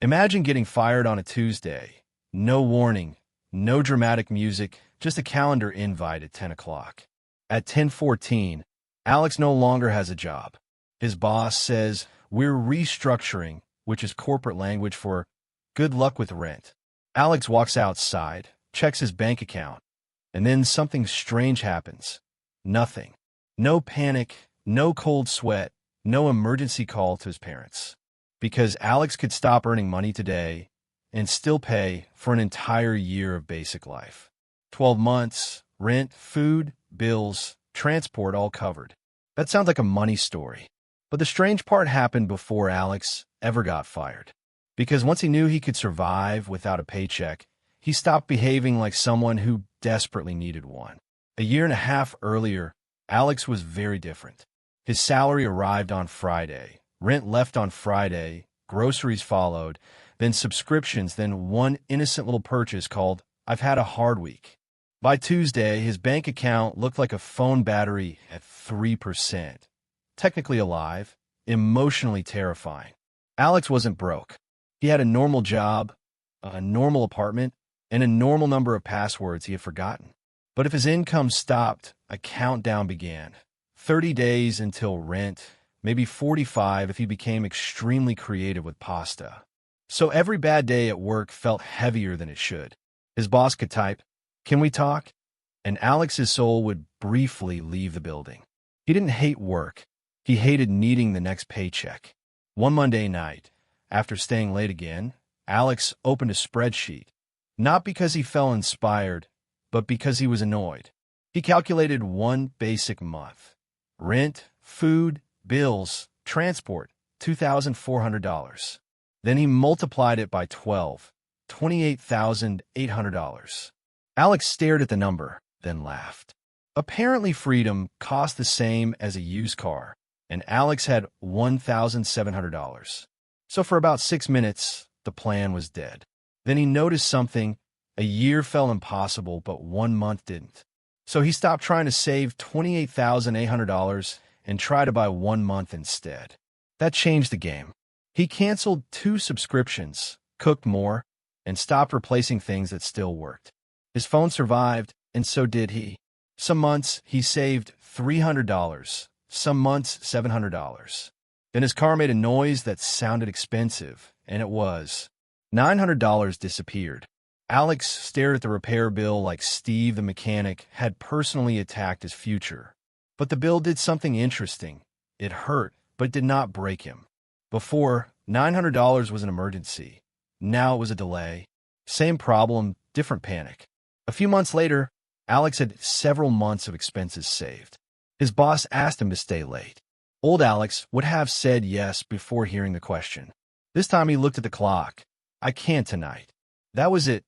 Imagine getting fired on a Tuesday. No warning, no dramatic music, just a calendar invite at 10 o'clock. At 10:14, Alex no longer has a job. His boss says, "We're restructuring," which is corporate language for "good luck with rent." Alex walks outside, checks his bank account, and then something strange happens. Nothing. No panic, no cold sweat, no emergency call to his parents. Because Alex could stop earning money today and still pay for an entire year of basic life. 12 months, rent, food, bills, transport all covered. That sounds like a money story. But the strange part happened before Alex ever got fired. Because once he knew he could survive without a paycheck, he stopped behaving like someone who desperately needed one. A year and a half earlier, Alex was very different. His salary arrived on Friday, rent left on Friday, groceries followed, then subscriptions, then one innocent little purchase called, "I've had a hard week." By Tuesday, his bank account looked like a phone battery at 3%. Technically alive, emotionally terrifying. Alex wasn't broke. He had a normal job, a normal apartment, and a normal number of passwords he had forgotten. But if his income stopped, a countdown began. 30 days until rent, maybe 45 if he became extremely creative with pasta. So every bad day at work felt heavier than it should. His boss could type, "Can we talk?" And Alex's soul would briefly leave the building. He didn't hate work. He hated needing the next paycheck. One Monday night, after staying late again, Alex opened a spreadsheet. Not because he felt inspired, but because he was annoyed. He calculated one basic month. Rent, food, bills, transport, $2,400. Then he multiplied it by 12, $28,800. Alex stared at the number, then laughed. Apparently freedom cost the same as a used car, and Alex had $1,700. So for about 6 minutes, the plan was dead. Then he noticed something. A year felt impossible, but 1 month didn't. So he stopped trying to save $28,800 and tried to buy 1 month instead. That changed the game. He canceled 2 subscriptions, cooked more, and stopped replacing things that still worked. His phone survived, and so did he. Some months, he saved $300, some months $700. Then his car made a noise that sounded expensive, and it was. $900 disappeared. Alex stared at the repair bill like Steve the mechanic had personally attacked his future. But the bill did something interesting. It hurt, but did not break him. Before, $900 was an emergency. Now it was a delay. Same problem, different panic. A few months later, Alex had several months of expenses saved. His boss asked him to stay late. Old Alex would have said yes before hearing the question. This time he looked at the clock. "I can't tonight." That was it.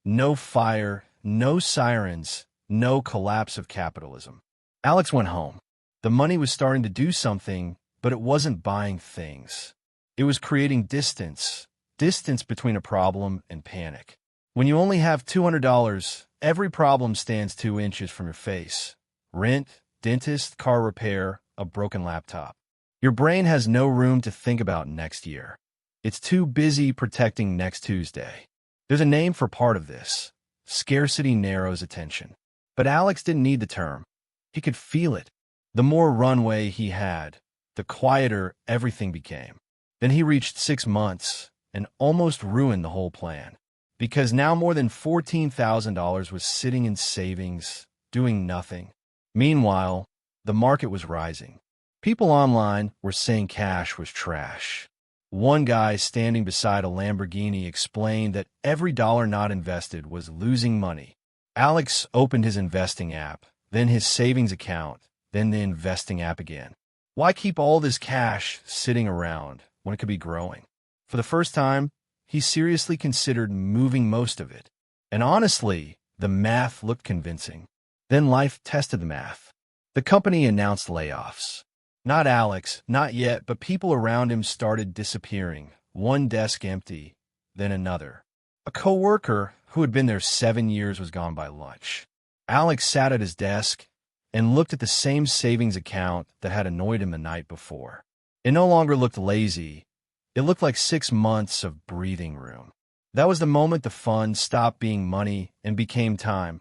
No fire, no sirens, no collapse of capitalism. Alex went home. The money was starting to do something, but it wasn't buying things. It was creating distance between a problem and panic. When you only have $200, every problem stands 2 inches from your face. Rent, dentist, car repair, a broken laptop. Your brain has no room to think about next year. It's too busy protecting next Tuesday. There's a name for part of this. Scarcity narrows attention. But Alex didn't need the term. He could feel it. The more runway he had, the quieter everything became. Then he reached 6 months and almost ruined the whole plan. Because now more than $14,000 was sitting in savings, doing nothing. Meanwhile, the market was rising. People online were saying cash was trash. One guy standing beside a Lamborghini explained that every dollar not invested was losing money. Alex opened his investing app, then his savings account, then the investing app again. Why keep all this cash sitting around when it could be growing? For the first time, he seriously considered moving most of it. And honestly, the math looked convincing. Then life tested the math. The company announced layoffs. Not Alex, not yet, but people around him started disappearing. One desk empty, then another. A coworker who had been there 7 years was gone by lunch. Alex sat at his desk and looked at the same savings account that had annoyed him the night before. It no longer looked lazy. It looked like 6 months of breathing room. That was the moment the fun stopped being money and became time.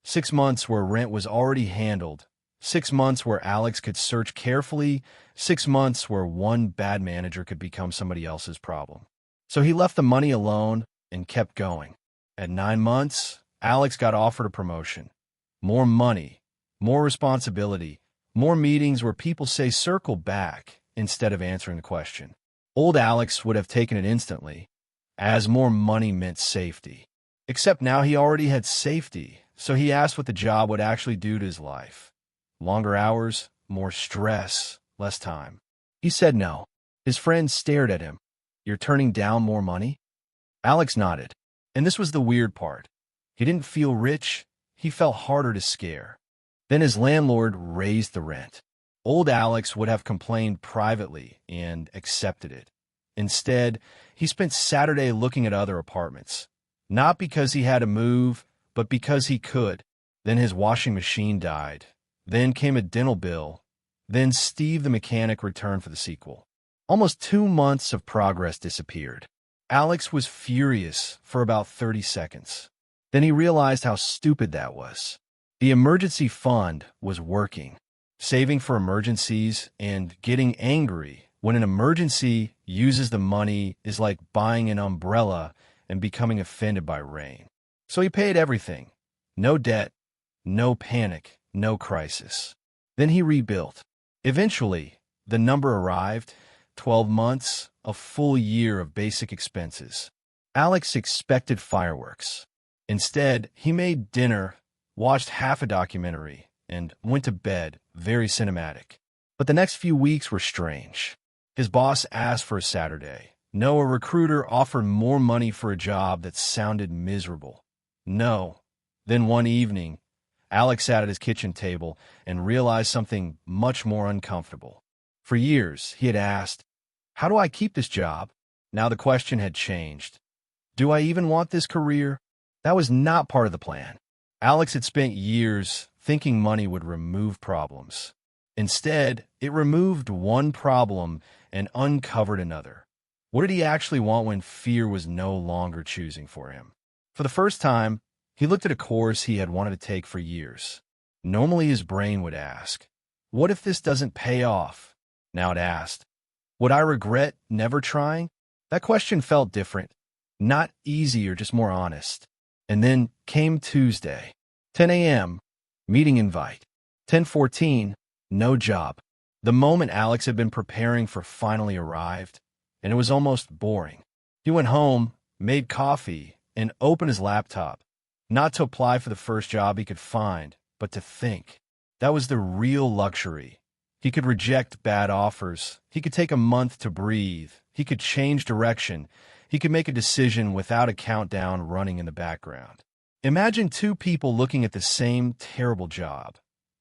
6 months where rent was already handled. 6 months where Alex could search carefully. 6 months where one bad manager could become somebody else's problem. So he left the money alone and kept going. At 9 months, Alex got offered a promotion. More money, more responsibility, more meetings where people say circle back instead of answering the question. Old Alex would have taken it instantly, as more money meant safety. Except now he already had safety, so he asked what the job would actually do to his life. Longer hours, more stress, less time. He said no. His friends stared at him. You're turning down more money? Alex nodded. And this was the weird part. He didn't feel rich, he felt harder to scare. Then his landlord raised the rent. Old Alex would have complained privately and accepted it. Instead, he spent Saturday looking at other apartments. Not because he had to move, but because he could. Then his washing machine died. Then came a dental bill. Then Steve the mechanic returned for the sequel. Almost 2 months of progress disappeared. Alex was furious for about 30 seconds. Then he realized how stupid that was. The emergency fund was working, saving for emergencies and getting angry when an emergency uses the money is like buying an umbrella and becoming offended by rain. So he paid everything. No debt, no panic, no crisis. Then he rebuilt. Eventually, the number arrived, 12 months, a full year of basic expenses. Alex expected fireworks. Instead, he made dinner, watched half a documentary, and went to bed, very cinematic. But the next few weeks were strange. His boss asked for a Saturday. No, a recruiter offered more money for a job that sounded miserable. No. Then one evening, Alex sat at his kitchen table and realized something much more uncomfortable. For years, he had asked, how do I keep this job? Now the question had changed. Do I even want this career? That was not part of the plan. Alex had spent years thinking money would remove problems. Instead, it removed one problem and uncovered another. What did he actually want when fear was no longer choosing for him? For the first time, he looked at a course he had wanted to take for years. Normally his brain would ask, what if this doesn't pay off? Now it asked, would I regret never trying? That question felt different, not easier, just more honest. And then came Tuesday, 10 a.m., meeting invite. 10:14, no job. The moment Alex had been preparing for finally arrived, and it was almost boring. He went home, made coffee, and opened his laptop, not to apply for the first job he could find, but to think. That was the real luxury. He could reject bad offers. He could take a month to breathe. He could change direction. He could make a decision without a countdown running in the background. Imagine two people looking at the same terrible job.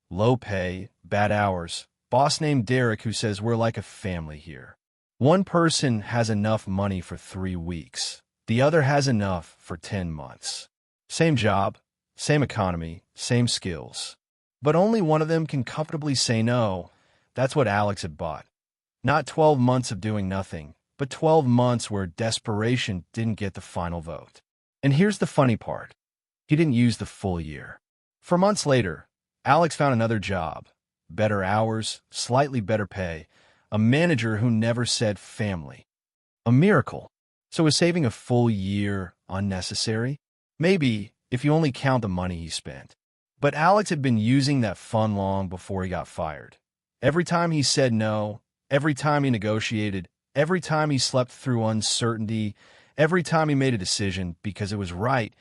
Low pay, bad hours, boss named Derek who says we're like a family here. One person has enough money for 3 weeks. The other has enough for 10 months. Same job, same economy, same skills. But only one of them can comfortably say no. That's what Alex had bought. Not 12 months of doing nothing, but 12 months where desperation didn't get the final vote. And here's the funny part. He didn't use the full year. For months later, Alex found another job. Better hours, slightly better pay, a manager who never said family. A miracle. So was saving a full year unnecessary? Maybe, if you only count the money he spent. But Alex had been using that fun long before he got fired. Every time he said no, every time he negotiated, every time he slept through uncertainty, every time he made a decision because it was right,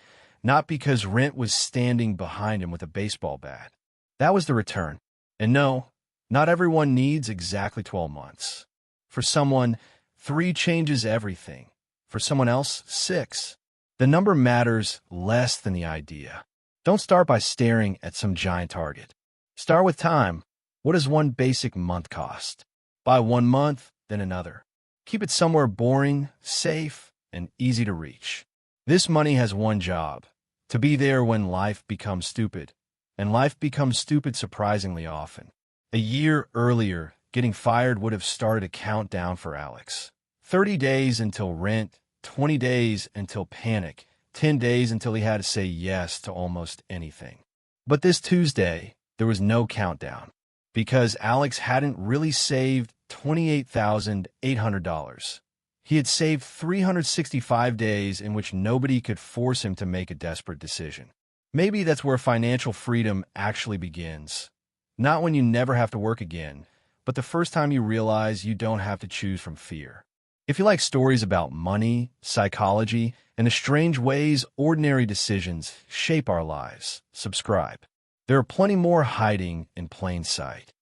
not because rent was standing behind him with a baseball bat. That was the return. And no, not everyone needs exactly 12 months. For someone, 3 changes everything. For someone else, 6. The number matters less than the idea. Don't start by staring at some giant target. Start with time. What does one basic month cost? Buy 1 month, then another. Keep it somewhere boring, safe, and easy to reach. This money has one job, to be there when life becomes stupid. And life becomes stupid surprisingly often. A year earlier, getting fired would have started a countdown for Alex. 30 days until rent, 20 days until panic, 10 days until he had to say yes to almost anything. But this Tuesday, there was no countdown because Alex hadn't really saved $28,800. He had saved 365 days in which nobody could force him to make a desperate decision. Maybe that's where financial freedom actually begins. Not when you never have to work again, but the first time you realize you don't have to choose from fear. If you like stories about money, psychology, and the strange ways ordinary decisions shape our lives, subscribe. There are plenty more hiding in plain sight.